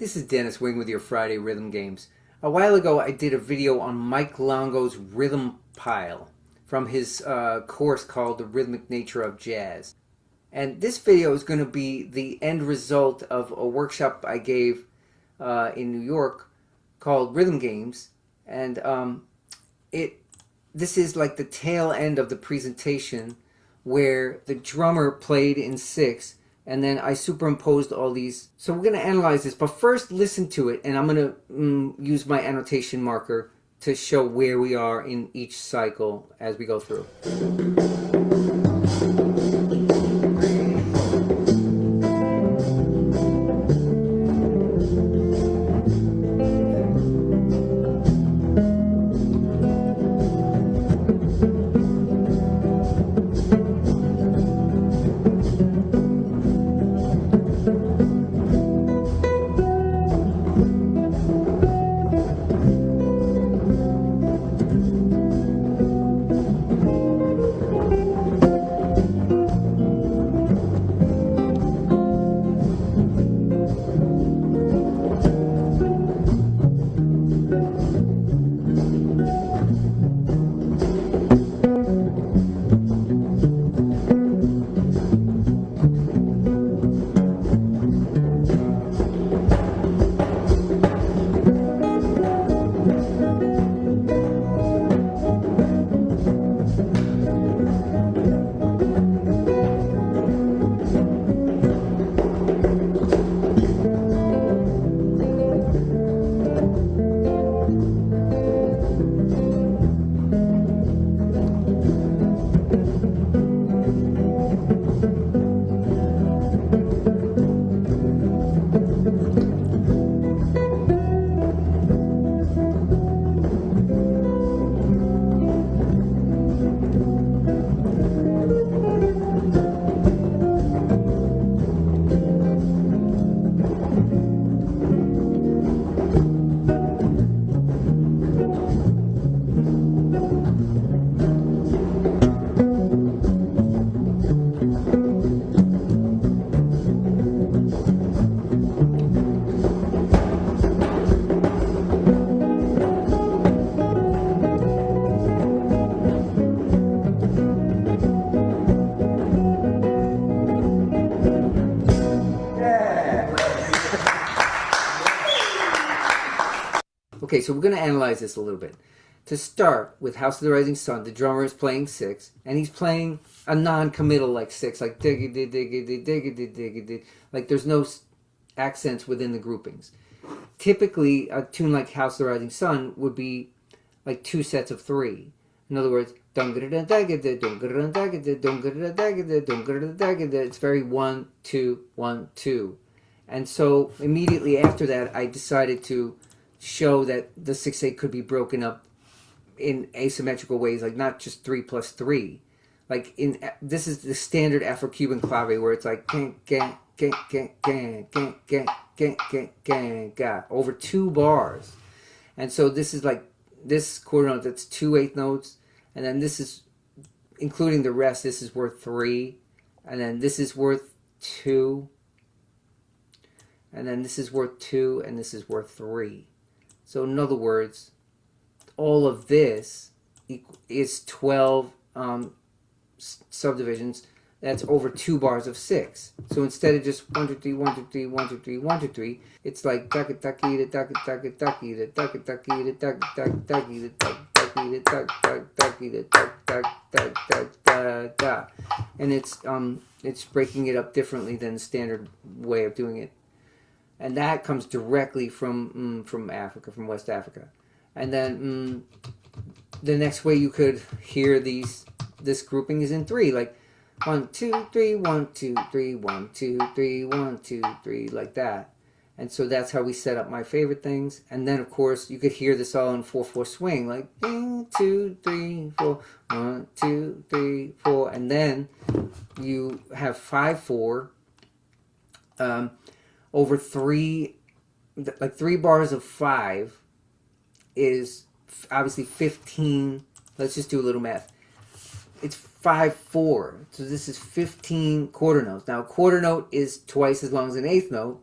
This is Dennis Wing with your Friday Rhythm Games. A while ago I did a video on Mike Longo's Rhythm Pile from his course called The Rhythmic Nature of Jazz. And this video is going to be the end result of a workshop I gave in New York called Rhythm Games. And this is like the tail end of the presentation where the drummer played in 6 and then I superimposed all these. So we're going to analyze this, but first listen to it, and I'm going to use my annotation marker to show where we are in each cycle as we go through. Okay, so we're going to analyze this a little bit. To start with House of the Rising Sun, the drummer is playing 6, and he's playing a non-committal like 6, like diggity diggity diggity diggity, like there's no accents within the groupings. Typically, a tune like House of the Rising Sun would be like 2 sets of 3. In other words, it's very 1 2 1 2, and so immediately after that, I decided to show that the 6/8 could be broken up in asymmetrical ways, like not just 3 plus 3. Like this is the standard Afro-Cuban clave where it's like over 2 bars, and so this is like this quarter note that's 2 eighth notes, and then this is including the rest. This is worth 3, and then this is worth 2, and then this is worth 2, and this is worth 3. So in other words, all of this is 12 subdivisions. That's over 2 bars of 6. So instead of just 1 2 3 1 2 3 1 2 3 1 2 3, it's like taki taki da taki taki taki da taki taki da taki taki taki da taki taki da taki taki da taki taki da da, and it's breaking it up differently than the standard way of doing it. And that comes directly from Africa, from West Africa. And then the next way you could hear this grouping is in 3, like 1 2 3 1 2 3 1 2 3 1 2 3, like that. And so that's how we set up my favorite things. And then of course you could hear this all in 4/4 swing, like 1 2 3 4 1 2 3 4, and then you have 5/4. Over 3, like 3 bars of 5 is obviously 15. Let's just do a little math. It's 5/4. So this is 15 quarter notes. Now a quarter note is twice as long as an eighth note.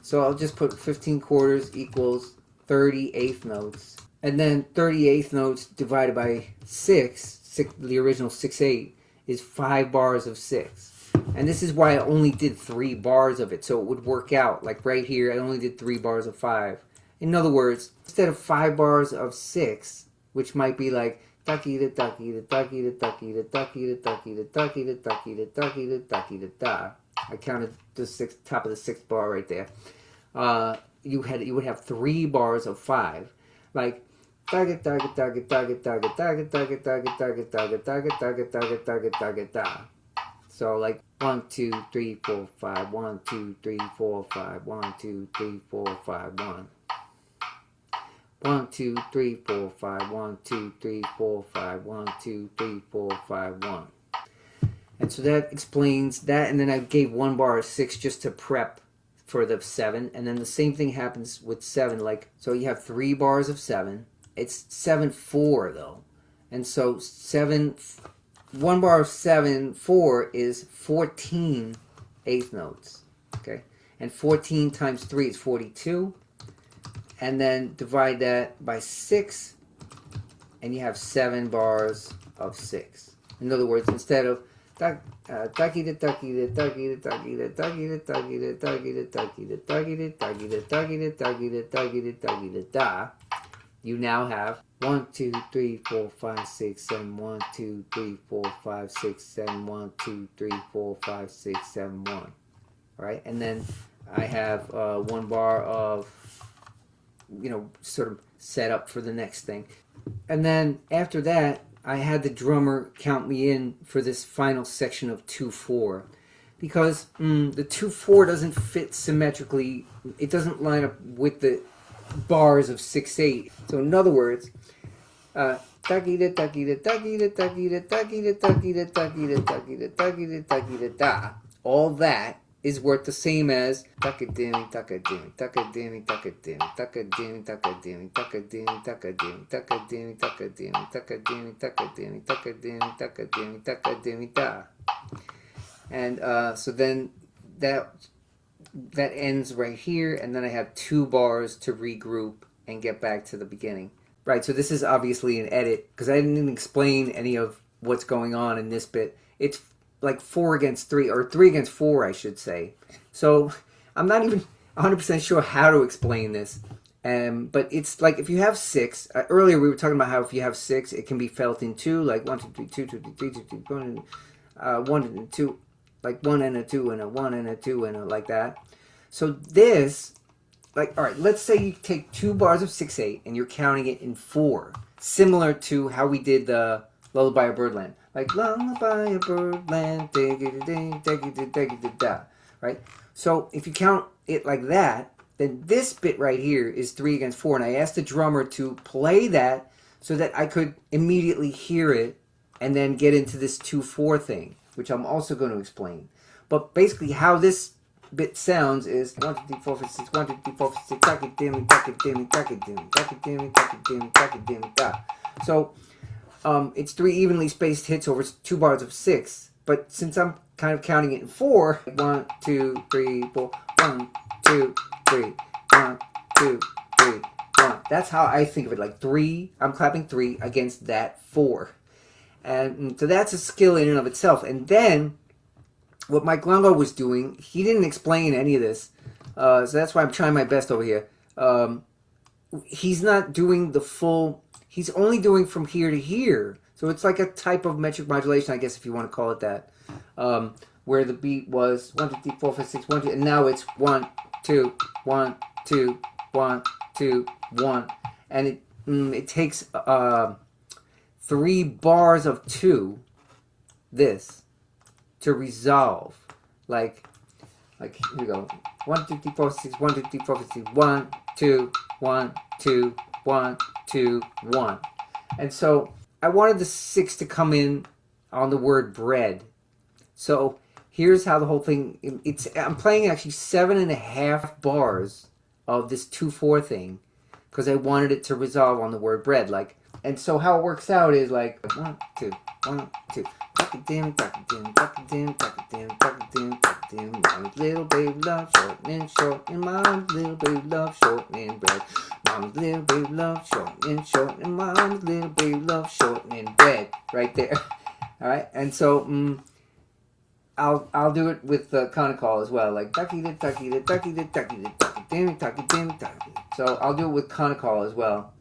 So I'll just put 15 quarters equals 30 eighth notes. And then 30 eighth notes divided by 6, the original 6/8, is 5 bars of 6. And this is why I only did 3 bars of it, so it would work out. Like right here, I only did 3 bars of 5. In other words, instead of 5 bars of 6, which might be like ducky da ducky da ducky da ducky da ducky da ducky da ducky da ducky da ducky da ducky da da. I counted the top of the 6th bar right there. You would have 3 bars of 5, like da so like 1 2 3 4 5 1 2 3 4 5 1 2 3 4 5 1 1 2 3 4 5 1 2 3 4 5 1 2 3 4 5 1. And so that explains that. And then I gave 1 bar of 6 just to prep for the 7. And then the same thing happens with 7. Like, so you have 3 bars of 7. It's 7/4 though. And so 1 bar of 7/4 is 14 eighth notes. Okay. And 14 times 3 is 42. And then divide that by 6. And you have 7 bars of 6. In other words, instead of ducky da ducky da ducky da ducky da ducky da ducky da ducky da ducky da ducky da ducky da ducky da ducky da ducky da ducky da da, you now have 1 2 3 4 5 6 7 1 2 3 4 5 6 7 1 2 3 4 5 6 7 1. All right, and then I have 1 bar of, sort of set up for the next thing. And then after that, I had the drummer count me in for this final section of 2/4, because the 2/4 doesn't fit symmetrically. It doesn't line up with the bars of 6/8. So in other words, ducky da ducky da ducky da ducky da ducky da ducky da ducky da ducky da ducky da ducky da da. All that is worth the same as tuckadimmy tuckadimmy tuckadimmy tuckadimmy tuckadimmy tuckadimmy tuckadimmy tuckadimmy tuckadimmy tuckadimmy tuckadimmy tuckadimmy tuckadimmy tuckadimmy tuckadimmy da. And so then that ends right here, and then I have 2 bars to regroup and get back to the beginning. Right, so this is obviously an edit because I didn't explain any of what's going on in this bit. It's like 4 against 3, or 3 against 4, I should say. So I'm not even 100% sure how to explain this. But it's like if you have 6, earlier we were talking about how if you have 6, it can be felt in 2, like 1 2 3 2 2 3 2 2 1 and 2, like 1 and a 2 and a 1 and a 2 and a, like that. So this, like, all right, let's say you take 2 bars of 6/8 and you're counting it in 4, similar to how we did the Lullaby of Birdland. Like, lullaby of birdland, da, right? So if you count it like that, then this bit right here is 3 against 4. And I asked the drummer to play that so that I could immediately hear it and then get into this 2/4 thing, which I'm also going to explain. But basically how this bit sounds is 1 2 3 4 5 6 1 2 3 4 5 6 tuckadimmy tuckadimmy tuckadimmy tuckadimmy tuckadimmy tuckadimmy da. So it's 3 evenly spaced hits over 2 bars of 6. But since I'm kind of counting it in 4, 1 2 3 4 1 2 3 1 2 3 1. That's how I think of it. Like 3, I'm clapping 3 against that 4. And so that's a skill in and of itself. And then what Mike Longo was doing, he didn't explain any of this. So that's why I'm trying my best over here. He's not doing the full, he's only doing from here to here. So it's like a type of metric modulation, I guess, if you want to call it that. Where the beat was 1 2 3 4 5 6 1 2, and now it's 1 2 1 2 1 2 1, and it takes 3 bars of 2, this, to resolve. Like here we go. 1 2 3 4 6 1 2 3 4 5 6 1 2 1 2 1 2 1. And so I wanted the 6 to come in on the word bread. So here's how the whole thing, I'm playing actually 7.5 bars of this 2/4 thing because I wanted it to resolve on the word bread. Like, and so how it works out is like 1 2 1 2 Tuck-a-dim, tuck-a-dim, tuck-a-dim, tuck-a-dim, tuck-a-dim, tuck-a-dim. Mama's little baby love short and short, and mama's little baby love short and bread. Mama's little baby love short and mama's little baby love short and bread. Right there. All right, and so I'll do it with the conical as well, like tucky da tucky da tucky da tucky da tucky dim tucky dim tucky. So I'll do it with conical as well.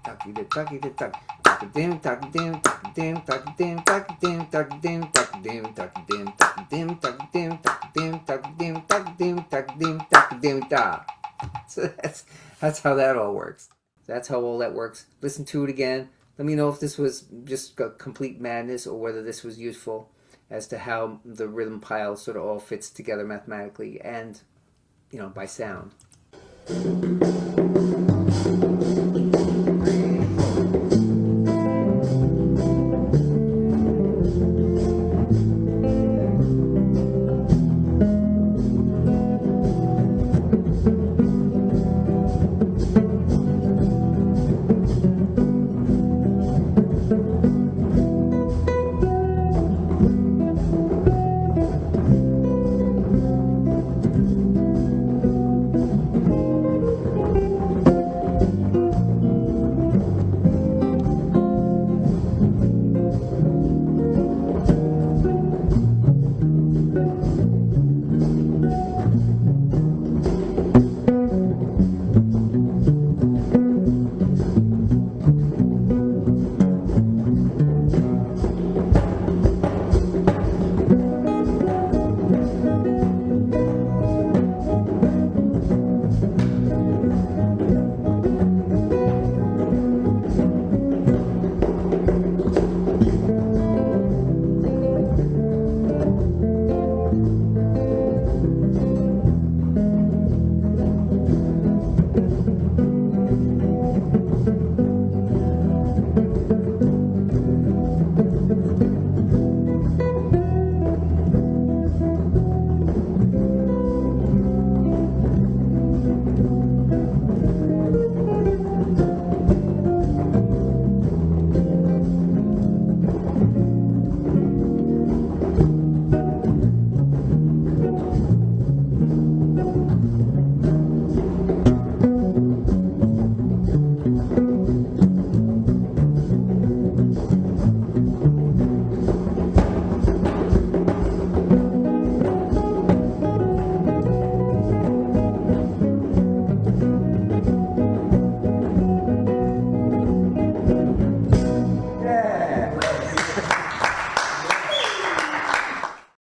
Tucky da tucky da tucky. Tucky dim tucky dim tucky dim tucky dim tucky dim tucky dim tucky dim tucky dim tucky dim tucky dim tucky dim tucky dim tucky dim tucky dim tucky dim da. So that's how that all works. That's how all that works. Listen to it again. Let me know if this was just complete madness or whether this was useful as to how the rhythm pile sort of all fits together mathematically and, by sound.